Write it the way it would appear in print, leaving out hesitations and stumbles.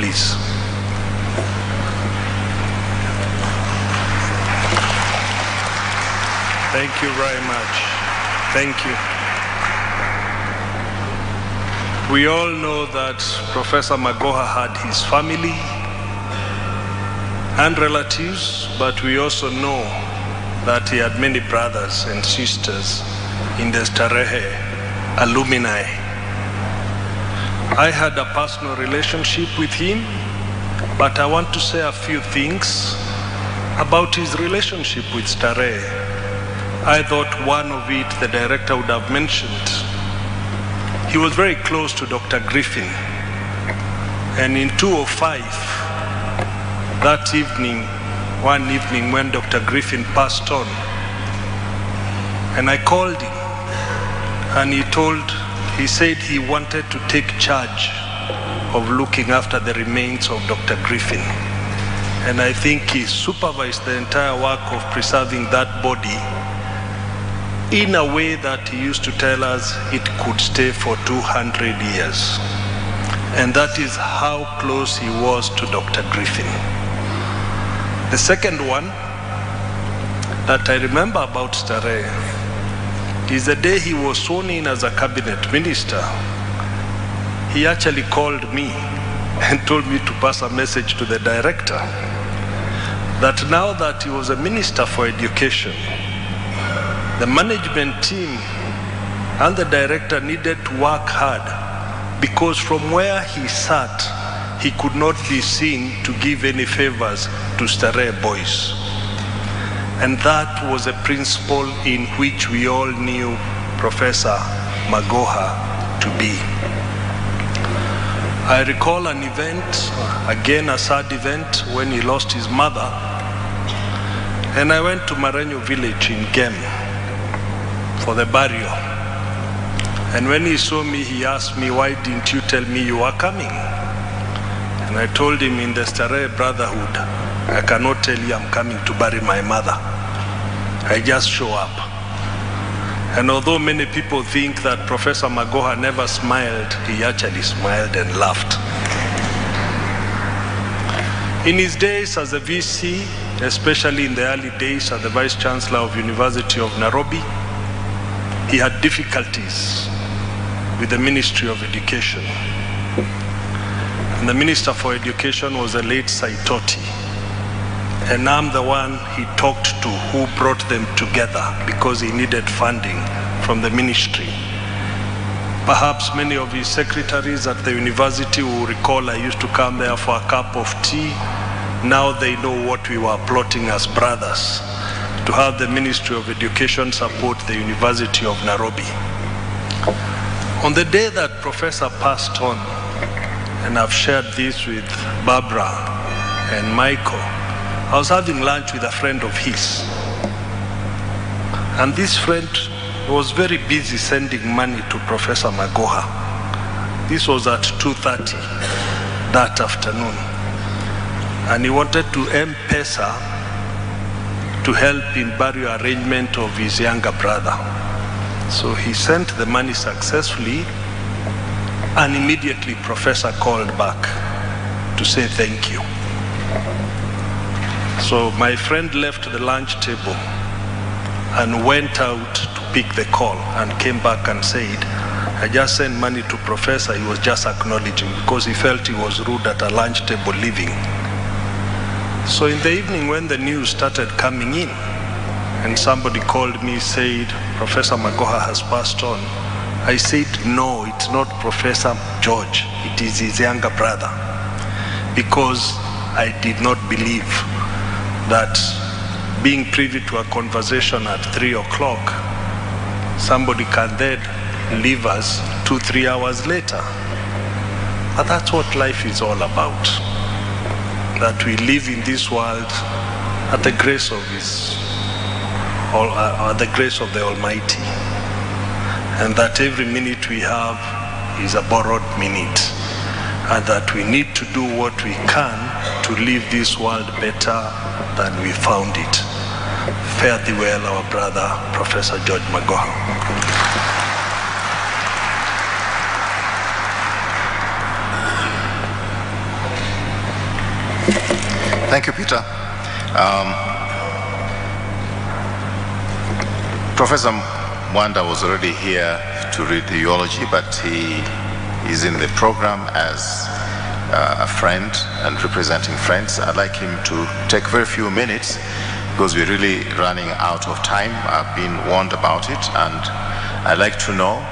please. Thank you very much. Thank you. We all know that Professor Magoha had his family and relatives, but we also know that he had many brothers and sisters in the Starehe alumni. I had a personal relationship with him, but I want to say a few things about his relationship with Starehe. I thought one of it the director would have mentioned. He was very close to Dr. Griffin, and in 2005, that evening, one evening when Dr. Griffin passed on, and I called him, and he said he wanted to take charge of looking after the remains of Dr. Griffin. And I think he supervised the entire work of preserving that body in a way that he used to tell us it could stay for 200 years. And that is how close he was to Dr. Griffin. The second one that I remember about Starehe is the day he was sworn in as a cabinet minister. He actually called me and told me to pass a message to the director that now that he was a minister for education, the management team and the director needed to work hard, because from where he sat, he could not be seen to give any favors to Starehe boys. And that was a principle in which we all knew Professor Magoha to be. I recall an event, again a sad event, when he lost his mother. And I went to Marenyo village in Gem for the burial. And when he saw me, he asked me, "Why didn't you tell me you were coming?" And I told him, in the Starehe Brotherhood, I cannot tell you I'm coming to bury my mother. I just show up. And although many people think that Professor Magoha never smiled, he actually smiled and laughed. In his days as a VC, especially in the early days as the Vice Chancellor of University of Nairobi, he had difficulties with the Ministry of Education. And the Minister for Education was the late Saitoti. And I'm the one he talked to who brought them together because he needed funding from the ministry. Perhaps many of his secretaries at the university will recall I used to come there for a cup of tea. Now they know what we were plotting as brothers, to have the Ministry of Education support the University of Nairobi. On the day that Professor passed on, and I've shared this with Barbara and Michael, I was having lunch with a friend of his. And this friend was very busy sending money to Professor Magoha. This was at 2:30 that afternoon. And he wanted to M-Pesa to help in burial arrangement of his younger brother. So he sent the money successfully, and immediately Professor called back to say thank you. So my friend left the lunch table and went out to pick the call and came back and said, I just sent money to Professor. He was just acknowledging because he felt he was rude at a lunch table leaving. So in the evening when the news started coming in and somebody called me, said, Professor Magoha has passed on, I said, no, it's not Professor George. It is his younger brother. Because I did not believe that being privy to a conversation at 3 o'clock, somebody can then leave us 2-3 hours later. But that's what life is all about. That we live in this world at the grace of the grace of the Almighty. And that every minute we have is a borrowed minute. And that we need to do what we can to leave this world better than we found it. Fare thee well, our brother, Professor George Magoha. Thank you, Peter. Professor Mwanda was already here to read the eulogy, but he is in the program as a friend and representing friends. I'd like him to take very few minutes because we're really running out of time. I've been warned about it, and I'd like to know